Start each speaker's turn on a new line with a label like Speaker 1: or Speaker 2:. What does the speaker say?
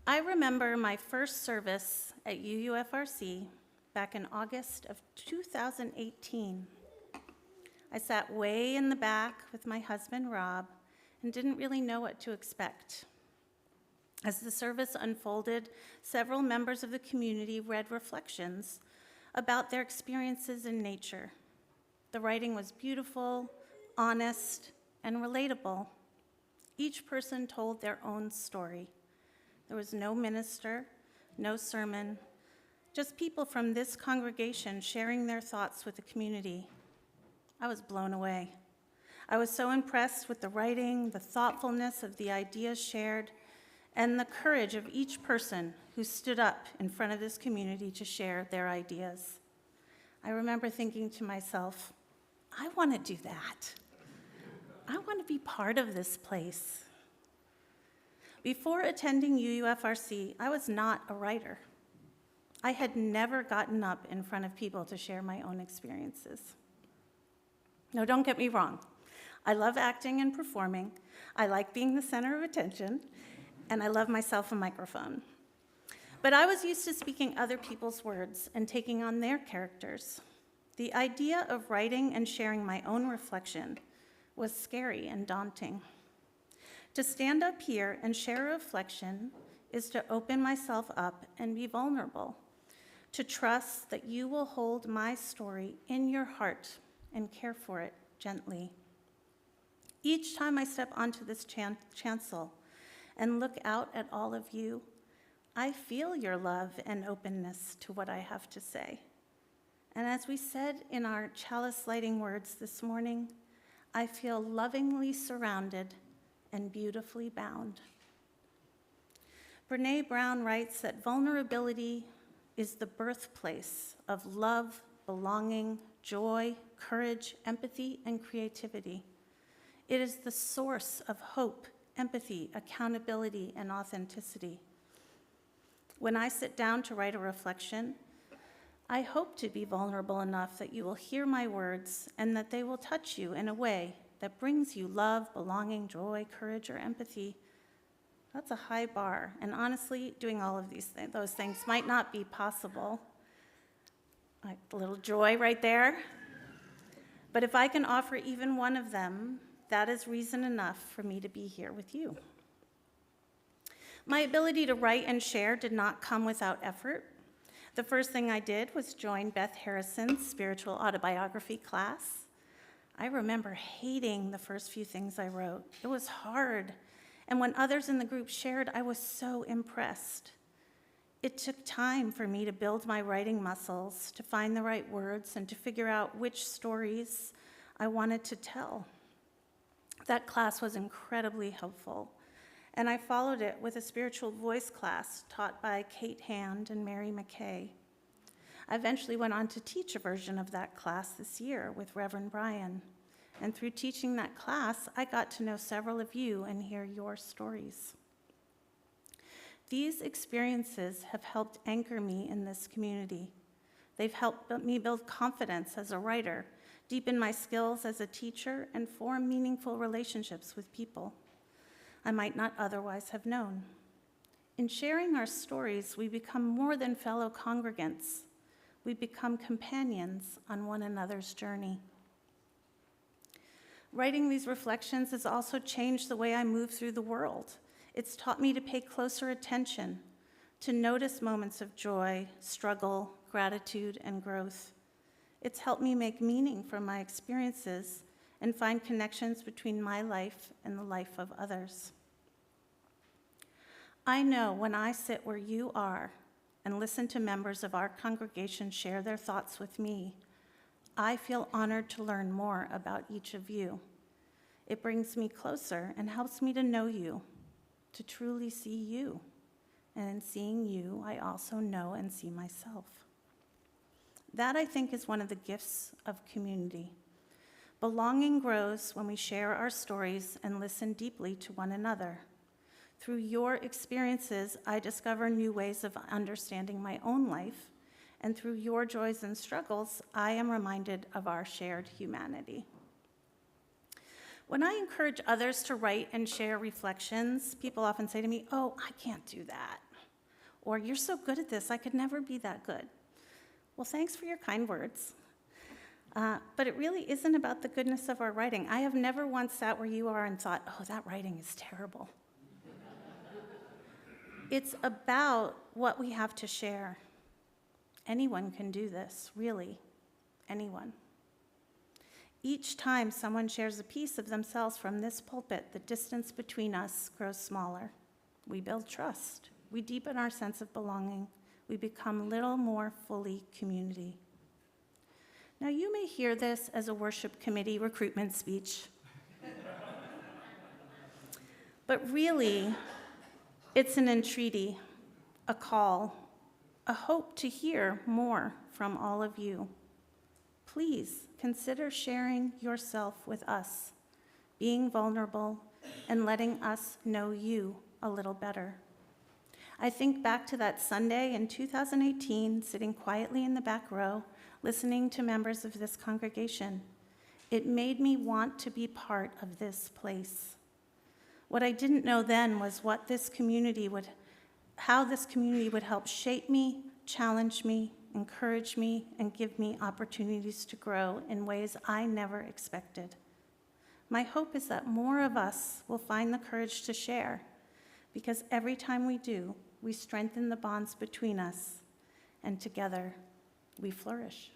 Speaker 1: I remember my first service at UUFRC back in August of 2018. I sat way in the back with my husband, Rob, and didn't really know what to expect. As the service unfolded, several members of the community read reflections about their experiences in nature. The writing was beautiful, honest, and relatable. Each person told their own story. There was no minister, no sermon, just people from this congregation sharing their thoughts with the community. I was blown away. I was so impressed with the writing, the thoughtfulness of the ideas shared, and the courage of each person who stood up in front of this community to share their ideas. I remember thinking to myself, I want to do that. I want to be part of this place. Before attending UUFRC, I was not a writer. I had never gotten up in front of people to share my own experiences. Now, don't get me wrong. I love acting and performing. I like being the center of attention, and I love myself a microphone. But I was used to speaking other people's words and taking on their characters. The idea of writing and sharing my own reflection was scary and daunting. To stand up here and share a reflection is to open myself up and be vulnerable, to trust that you will hold my story in your heart and care for it gently. Each time I step onto this chancel and look out at all of you, I feel your love and openness to what I have to say. And as we said in our chalice lighting words this morning, I feel lovingly surrounded and beautifully bound. Brené Brown writes that vulnerability is the birthplace of love, belonging, joy, courage, empathy, and creativity. It is the source of hope, empathy, accountability, and authenticity. When I sit down to write a reflection, I hope to be vulnerable enough that you will hear my words and that they will touch you in a way that brings you love, belonging, joy, courage, or empathy. That's a high bar, and honestly, doing all of those things might not be possible. Like a little joy right there. But if I can offer even one of them, that is reason enough for me to be here with you. My ability to write and share did not come without effort. The first thing I did was join Beth Harrison's spiritual autobiography class. I remember hating the first few things I wrote. It was hard. And when others in the group shared, I was so impressed. It took time for me to build my writing muscles, to find the right words, and to figure out which stories I wanted to tell. That class was incredibly helpful, and I followed it with a spiritual voice class taught by Kate Hand and Mary McKay. I eventually went on to teach a version of that class this year with Reverend Brian. And through teaching that class, I got to know several of you and hear your stories. These experiences have helped anchor me in this community. They've helped me build confidence as a writer, deepen my skills as a teacher, and form meaningful relationships with people I might not otherwise have known. In sharing our stories, we become more than fellow congregants. We become companions on one another's journey. Writing these reflections has also changed the way I move through the world. It's taught me to pay closer attention, to notice moments of joy, struggle, gratitude, and growth. It's helped me make meaning from my experiences and find connections between my life and the life of others. I know when I sit where you are and listen to members of our congregation share their thoughts with me, I feel honored to learn more about each of you. It brings me closer and helps me to know you, to truly see you. And in seeing you, I also know and see myself. That, I think, is one of the gifts of community. Belonging grows when we share our stories and listen deeply to one another. Through your experiences, I discover new ways of understanding my own life, and through your joys and struggles, I am reminded of our shared humanity. When I encourage others to write and share reflections, people often say to me, "Oh, I can't do that." Or, "You're so good at this, I could never be that good." Well, thanks for your kind words. But it really isn't about the goodness of our writing. I have never once sat where you are and thought, "Oh, that writing is terrible." It's about what we have to share. Anyone can do this, really, anyone. Each time someone shares a piece of themselves from this pulpit, the distance between us grows smaller. We build trust. We deepen our sense of belonging. We become little more fully community. Now, you may hear this as a worship committee recruitment speech. But really, it's an entreaty, a call, a hope to hear more from all of you. Please consider sharing yourself with us, being vulnerable, and letting us know you a little better. I think back to that Sunday in 2018, sitting quietly in the back row, listening to members of this congregation. It made me want to be part of this place. What I didn't know then was how this community would help shape me, challenge me, encourage me, and give me opportunities to grow in ways I never expected. My hope is that more of us will find the courage to share, because every time we do, we strengthen the bonds between us, and together we flourish.